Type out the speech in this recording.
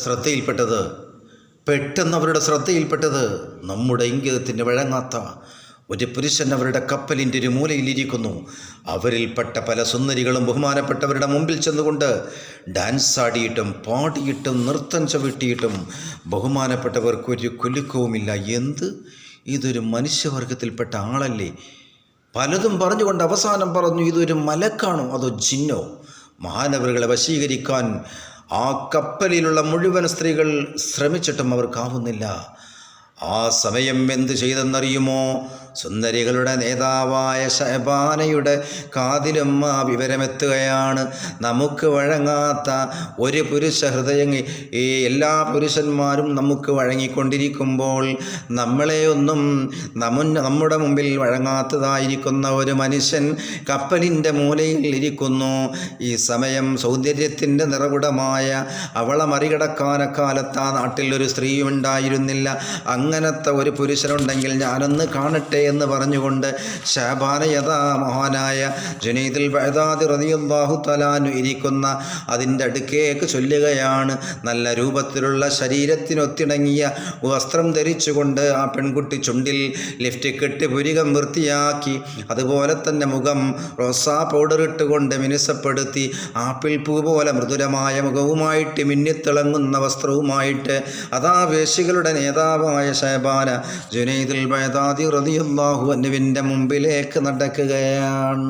ശ്രദ്ധയിൽപ്പെട്ടത് പെട്ടെന്ന് അവരുടെ ശ്രദ്ധയിൽപ്പെട്ടത് നമ്മുടെ ഇംഗിതത്തിന് വഴങ്ങാത്ത ഒരു പുരുഷൻ അവരുടെ കപ്പലിൻ്റെ ഒരു മൂലയിലിരിക്കുന്നു. അവരിൽപ്പെട്ട പല സുന്ദരികളും ബഹുമാനപ്പെട്ടവരുടെ മുമ്പിൽ ചെന്നുകൊണ്ട് ഡാൻസ് ആടിയിട്ടും പാടിയിട്ടും നൃത്തം ചവിട്ടിയിട്ടും ബഹുമാനപ്പെട്ടവർക്കൊരു കുലുക്കവുമില്ല. ഇതൊരു മനുഷ്യവർഗത്തിൽപ്പെട്ട ആളല്ലേ? പലതും പറഞ്ഞുകൊണ്ട് അവസാനം പറഞ്ഞു, ഇതൊരു മലക്കാണോ അതോ ജിന്നോ? മഹാനവറുകളെ വശീകരിക്കാൻ ആ കപ്പലിലുള്ള മുഴുവൻ സ്ത്രീകൾ ശ്രമിച്ചിട്ടും അവർക്കാവുന്നില്ല. ആ സമയം എന്ത് ചെയ്തെന്നറിയുമോ? സുന്ദരികളുടെ നേതാവായ ശഅബാനയുടെ കാതിലും ആ വിവരമെത്തുകയാണ്. നമുക്ക് വഴങ്ങാത്ത ഒരു പുരുഷ ഹൃദയം, ഈ എല്ലാ പുരുഷന്മാരും നമുക്ക് വഴങ്ങിക്കൊണ്ടിരിക്കുമ്പോൾ നമ്മളെയൊന്നും നമ്മുടെ മുമ്പിൽ വഴങ്ങാത്തതായിരിക്കുന്ന ഒരു മനുഷ്യൻ കപ്പലിൻ്റെ മൂലയിൽ ഇരിക്കുന്നു. ഈ സമയം സൗന്ദര്യത്തിൻ്റെ നിറകുടമായ അവളെ മറികടക്കാൻ അക്കാലത്ത് ആ നാട്ടിൽ ഒരു സ്ത്രീയും ഉണ്ടായിരുന്നില്ല. അങ്ങനത്തെ ഒരു പുരുഷനുണ്ടെങ്കിൽ ഞാനൊന്ന് കാണട്ടെ എന്ന് പറഞ്ഞുകൊണ്ട് ശഅബാന യഥാ മഹാനായ ജുനൈദുൽ ബഗ്ദാദി റളിയല്ലാഹു തആല അൻഹു ഇരിക്കുന്ന അതിൻ്റെ അടുക്കേക്ക് ചൊല്ലുകയാണ്. നല്ല രൂപത്തിലുള്ള ശരീരത്തിനൊത്തിണങ്ങിയ വസ്ത്രം ധരിച്ചുകൊണ്ട് ആ പെൺകുട്ടി ചുണ്ടിൽ ലിഫ്റ്റിക് ഇട്ട് പുരികം വൃത്തിയാക്കി, അതുപോലെ തന്നെ മുഖം റോസാ പൗഡർ ഇട്ടുകൊണ്ട് മിനുസപ്പെടുത്തി, ആപ്പിൾ പൂ പോലെ മൃദുലമായ മുഖവുമായിട്ട് മിന്നിത്തിളങ്ങുന്ന വസ്ത്രവുമായിട്ട് അതാ വേശികളുടെ നേതാവായ ശഅബാന ജുനൈദുൽ ബഗ്ദാദി റളിയല്ലാഹു അൻഹുവിൻ്റെ മുമ്പിലേക്ക് നടക്കുകയാണ്.